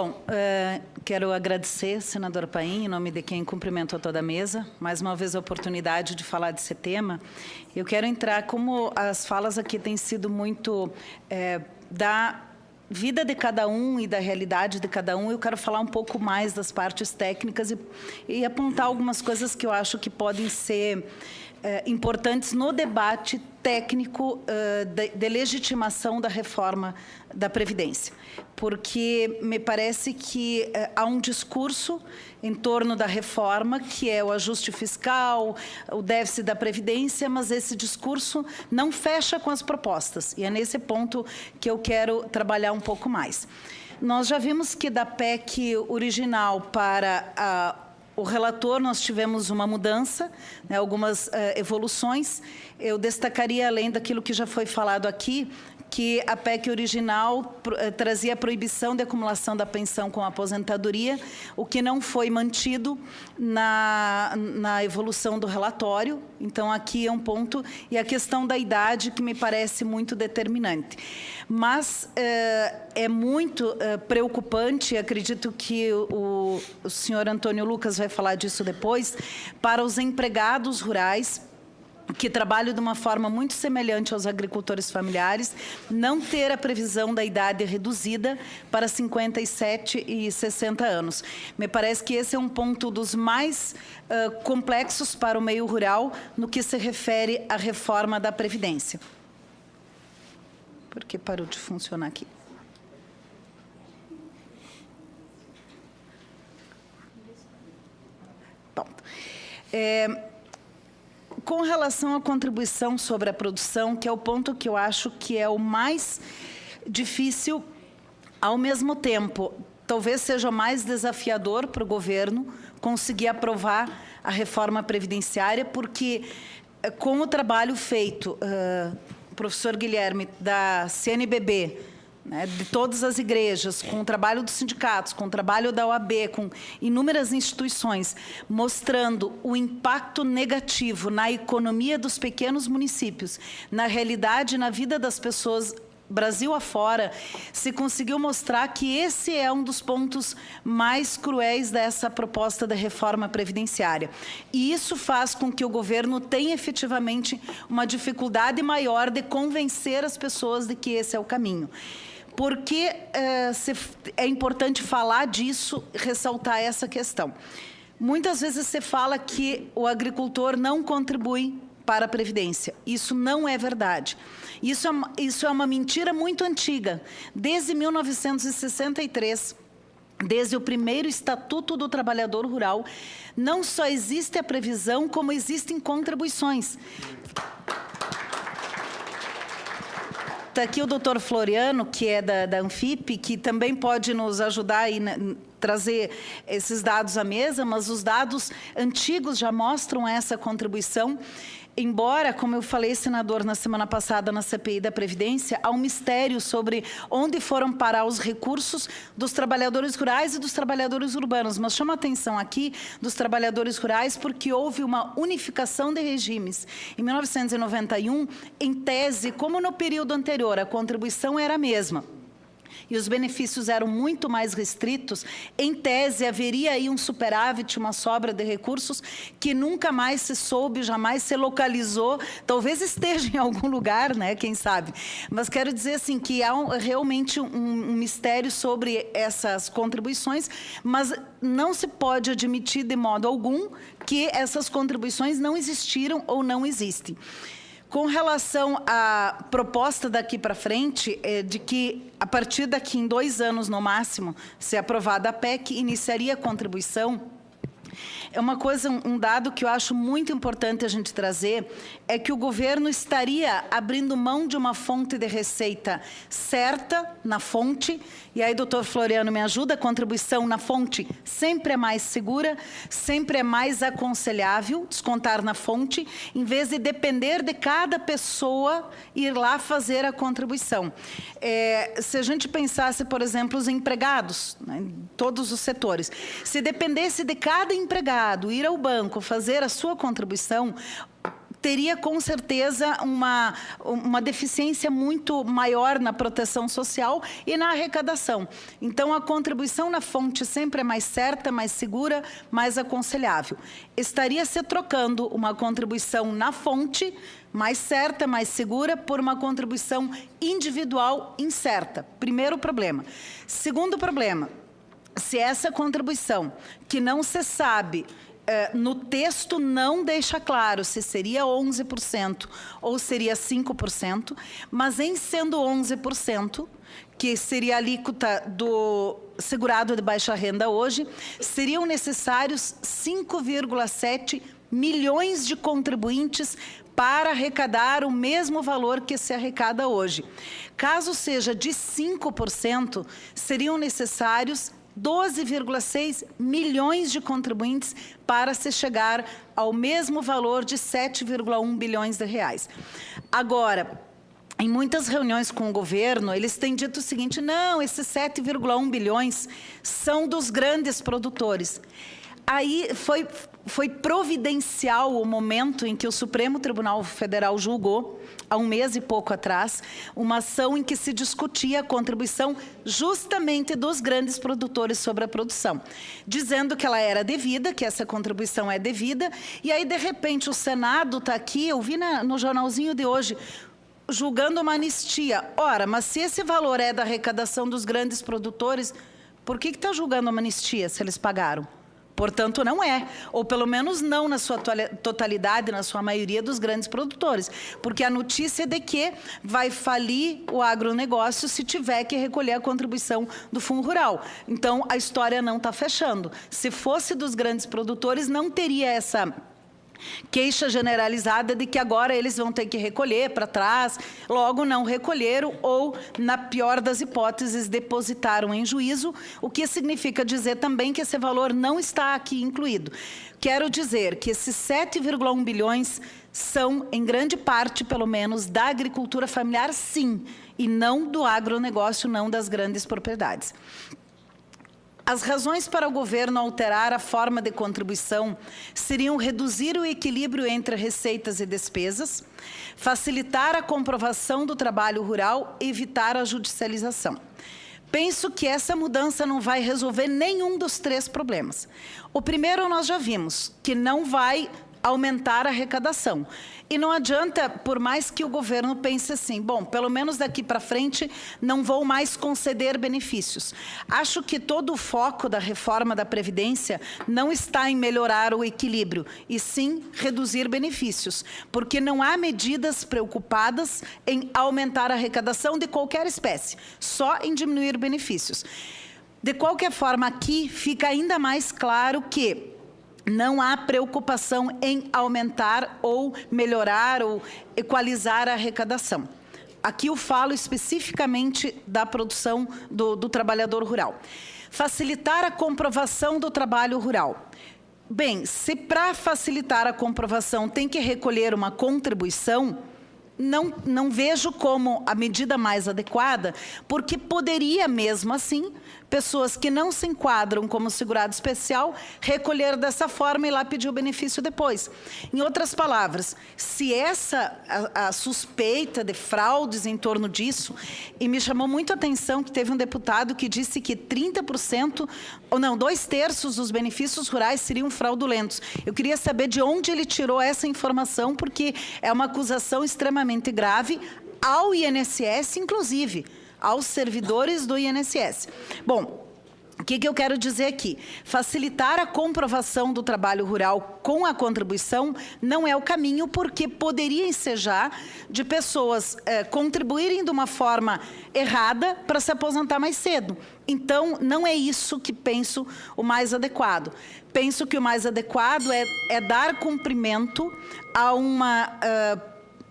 Bom, quero agradecer, senador Paim, em nome de quem cumprimento toda a mesa, mais uma vez a oportunidade de falar desse tema. Eu quero entrar, como as falas aqui têm sido muito da vida de cada um e da realidade de cada um, eu quero falar um pouco mais das partes técnicas e apontar algumas coisas que eu acho que podem ser importantes no debate técnico de legitimação da reforma da Previdência. Porque me parece que há um discurso em torno da reforma, que é o ajuste fiscal, o déficit da Previdência, mas esse discurso não fecha com as propostas. E é nesse ponto que eu quero trabalhar um pouco mais. Nós já vimos que da PEC original para o relator, nós tivemos uma mudança, né, algumas evoluções. Eu destacaria, além daquilo que já foi falado aqui, que a PEC original trazia a proibição de acumulação da pensão com a aposentadoria, o que não foi mantido na evolução do relatório. Então, aqui é um ponto. E a questão da idade, que me parece muito determinante. Mas é muito preocupante, acredito que o senhor Antônio Lucas vai falar disso depois, para os empregados rurais, que trabalham de uma forma muito semelhante aos agricultores familiares, não ter a previsão da idade reduzida para 57 e 60 anos. Me parece que esse é um ponto dos mais complexos para o meio rural no que se refere à reforma da Previdência. Por que parou de funcionar aqui? Bom, com relação à contribuição sobre a produção, que é o ponto que eu acho que é o mais difícil, ao mesmo tempo, talvez seja mais desafiador para o governo conseguir aprovar a reforma previdenciária, porque com o trabalho feito, professor Guilherme, da CNBB, né, de todas as igrejas, com o trabalho dos sindicatos, com o trabalho da OAB, com inúmeras instituições, mostrando o impacto negativo na economia dos pequenos municípios, na realidade, na vida das pessoas, Brasil afora, se conseguiu mostrar que esse é um dos pontos mais cruéis dessa proposta da reforma previdenciária. E isso faz com que o governo tenha efetivamente uma dificuldade maior de convencer as pessoas de que esse é o caminho. Porque é importante falar disso, ressaltar essa questão. Muitas vezes se fala que o agricultor não contribui para a Previdência. Isso não é verdade. Isso é uma mentira muito antiga. Desde 1963, desde o primeiro Estatuto do Trabalhador Rural, não só existe a previsão, como existem contribuições. Está aqui o doutor Floriano, que é da Anfip, que também pode nos ajudar a trazer esses dados à mesa, mas os dados antigos já mostram essa contribuição. Embora, como eu falei, senador, na semana passada, na CPI da Previdência, há um mistério sobre onde foram parar os recursos dos trabalhadores rurais e dos trabalhadores urbanos. Mas chama a atenção aqui dos trabalhadores rurais porque houve uma unificação de regimes. Em 1991, em tese, como no período anterior, a contribuição era a mesma e os benefícios eram muito mais restritos, em tese haveria aí um superávit, uma sobra de recursos que nunca mais se soube, jamais se localizou, talvez esteja em algum lugar, né, quem sabe. Mas quero dizer assim que há realmente um mistério sobre essas contribuições, mas não se pode admitir de modo algum que essas contribuições não existiram ou não existem. Com relação à proposta daqui para frente, de que a partir daqui em 2 anos no máximo, se aprovada a PEC, iniciaria a contribuição, é uma coisa, um dado que eu acho muito importante a gente trazer, é que o governo estaria abrindo mão de uma fonte de receita certa na fonte, e aí, doutor Floriano, me ajuda, a contribuição na fonte sempre é mais segura, sempre é mais aconselhável descontar na fonte, em vez de depender de cada pessoa ir lá fazer a contribuição. Se a gente pensasse, por exemplo, os empregados, né, em todos os setores, se dependesse de cada empregado ir ao banco fazer a sua contribuição, teria com certeza uma deficiência muito maior na proteção social e na arrecadação. Então, a contribuição na fonte sempre é mais certa, mais segura, mais aconselhável. Estaria se trocando uma contribuição na fonte, mais certa, mais segura, por uma contribuição individual incerta. Primeiro problema. Segundo problema, se essa contribuição, que não se sabe, no texto não deixa claro se seria 11% ou seria 5%, mas em sendo 11%, que seria a alíquota do segurado de baixa renda hoje, seriam necessários 5,7 milhões de contribuintes para arrecadar o mesmo valor que se arrecada hoje. Caso seja de 5%, seriam necessários 12,6 milhões de contribuintes para se chegar ao mesmo valor de 7,1 bilhões de reais. Agora, em muitas reuniões com o governo, eles têm dito o seguinte: não, esses 7,1 bilhões são dos grandes produtores. Aí foi providencial o momento em que o Supremo Tribunal Federal julgou, há um mês e pouco atrás, uma ação em que se discutia a contribuição justamente dos grandes produtores sobre a produção, dizendo que ela era devida, que essa contribuição é devida, e aí, de repente, o Senado está aqui, eu vi no jornalzinho de hoje, julgando uma anistia. Ora, mas se esse valor é da arrecadação dos grandes produtores, por que está julgando uma anistia se eles pagaram? Portanto, não é, ou pelo menos não na sua totalidade, na sua maioria dos grandes produtores, porque a notícia é de que vai falir o agronegócio se tiver que recolher a contribuição do Fundo Rural. Então, a história não está fechando. Se fosse dos grandes produtores, não teria essa queixa generalizada de que agora eles vão ter que recolher para trás, logo não recolheram ou, na pior das hipóteses, depositaram em juízo, o que significa dizer também que esse valor não está aqui incluído. Quero dizer que esses 7,1 bilhões são, em grande parte, pelo menos, da agricultura familiar, sim, e não do agronegócio, não das grandes propriedades. As razões para o governo alterar a forma de contribuição seriam reduzir o equilíbrio entre receitas e despesas, facilitar a comprovação do trabalho rural e evitar a judicialização. Penso que essa mudança não vai resolver nenhum dos três problemas. O primeiro nós já vimos, que não vai aumentar a arrecadação. E não adianta, por mais que o governo pense assim, bom, pelo menos daqui para frente não vou mais conceder benefícios. Acho que todo o foco da reforma da Previdência não está em melhorar o equilíbrio, e sim reduzir benefícios, porque não há medidas preocupadas em aumentar a arrecadação de qualquer espécie, só em diminuir benefícios. De qualquer forma, aqui fica ainda mais claro que não há preocupação em aumentar ou melhorar ou equalizar a arrecadação. Aqui eu falo especificamente da produção do trabalhador rural. Facilitar a comprovação do trabalho rural. Bem, se para facilitar a comprovação tem que recolher uma contribuição, não vejo como a medida mais adequada, porque poderia mesmo assim, pessoas que não se enquadram como segurado especial, recolher dessa forma e lá pedir o benefício depois. Em outras palavras, se a suspeita de fraudes em torno disso, e me chamou muito a atenção que teve um deputado que disse que 30%, ou não, 2/3 dos benefícios rurais seriam fraudulentos. Eu queria saber de onde ele tirou essa informação, porque é uma acusação extremamente grave ao INSS, inclusive, aos servidores do INSS. Bom, o que eu quero dizer aqui? Facilitar a comprovação do trabalho rural com a contribuição não é o caminho, porque poderia ensejar de pessoas contribuírem de uma forma errada para se aposentar mais cedo. Então, não é isso que penso o mais adequado. Penso que o mais adequado é dar cumprimento a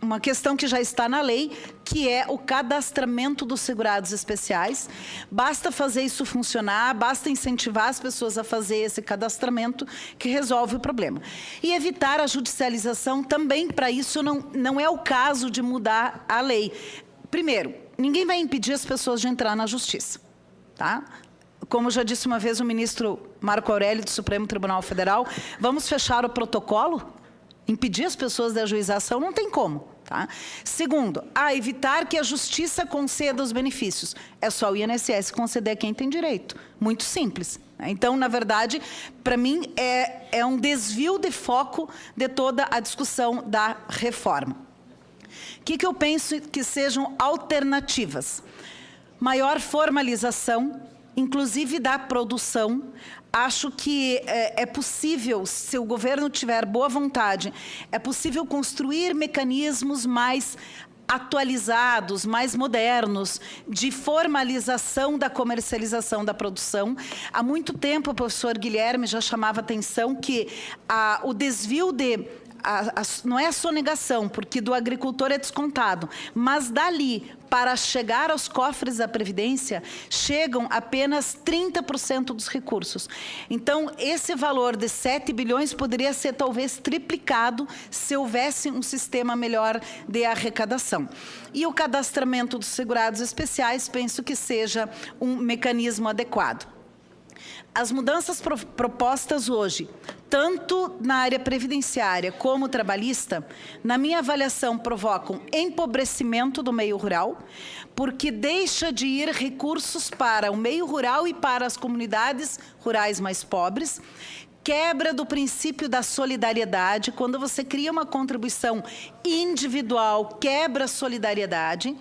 uma questão que já está na lei, que é o cadastramento dos segurados especiais. Basta fazer isso funcionar, basta incentivar as pessoas a fazer esse cadastramento, que resolve o problema. E evitar a judicialização também, para isso não é o caso de mudar a lei. Primeiro, ninguém vai impedir as pessoas de entrar na justiça, tá? Como já disse uma vez o ministro Marco Aurélio do Supremo Tribunal Federal, vamos fechar o protocolo? impedir as pessoas da ajuização não tem como. Tá? Segundo, evitar que a justiça conceda os benefícios. É só o INSS conceder a quem tem direito. Muito simples. Então, na verdade, para mim, é um desvio de foco de toda a discussão da reforma. O que eu penso que sejam alternativas? Maior formalização, inclusive da produção. Acho que é possível, se o governo tiver boa vontade, é possível construir mecanismos mais atualizados, mais modernos, de formalização da comercialização da produção. Há muito tempo o professor Guilherme já chamava atenção que o desvio não é a sonegação, porque do agricultor é descontado, mas dali para chegar aos cofres da Previdência, chegam apenas 30% dos recursos. Então, esse valor de 7 bilhões poderia ser talvez triplicado se houvesse um sistema melhor de arrecadação. E o cadastramento dos segurados especiais, penso que seja um mecanismo adequado. As mudanças propostas hoje, tanto na área previdenciária como trabalhista, na minha avaliação, provocam empobrecimento do meio rural, porque deixa de ir recursos para o meio rural e para as comunidades rurais mais pobres, quebra do princípio da solidariedade. Quando você cria uma contribuição individual, quebra a solidariedade,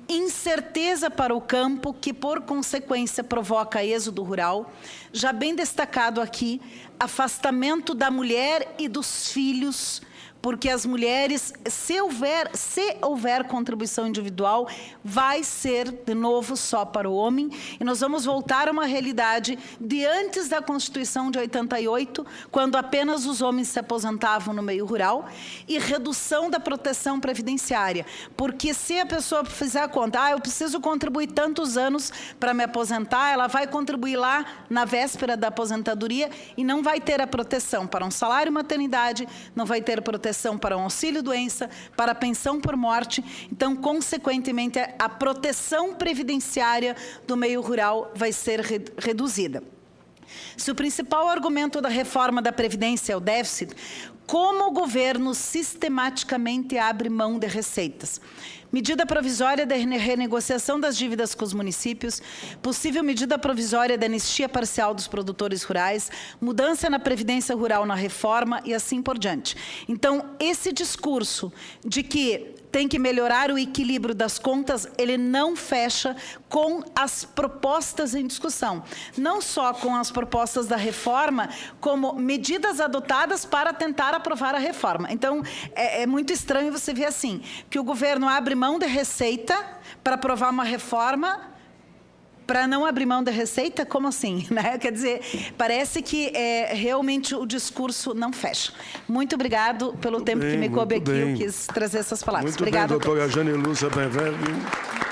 incerteza para o campo, que por consequência provoca êxodo rural. Já bem destacado aqui, afastamento da mulher e dos filhos, porque as mulheres, se houver contribuição individual, vai ser, de novo, só para o homem. E nós vamos voltar a uma realidade de antes da Constituição de 88, quando apenas os homens se aposentavam no meio rural, e redução da proteção previdenciária. Porque se a pessoa fizer a conta, eu preciso contribuir tantos anos para me aposentar, ela vai contribuir lá na véspera da aposentadoria e não vai ter a proteção para um salário maternidade, não vai ter proteção para um auxílio-doença, para a pensão por morte. Então, consequentemente, a proteção previdenciária do meio rural vai ser reduzida. Se o principal argumento da reforma da Previdência é o déficit, como o governo sistematicamente abre mão de receitas? Medida provisória da renegociação das dívidas com os municípios, possível medida provisória da anistia parcial dos produtores rurais, mudança na Previdência Rural na reforma e assim por diante. Então, esse discurso de que tem que melhorar o equilíbrio das contas, ele não fecha com as propostas em discussão. Não só com as propostas da reforma, como medidas adotadas para tentar aprovar a reforma. Então, é muito estranho você ver assim, que o governo abre mão de receita para aprovar uma reforma, para não abrir mão da receita? Como assim? Né? Quer dizer, parece que realmente o discurso não fecha. Muito obrigado pelo tempo que me coube aqui. Eu quis trazer essas palavras. Muito Obrigada, bem, doutora Jane Lúcia Benverde.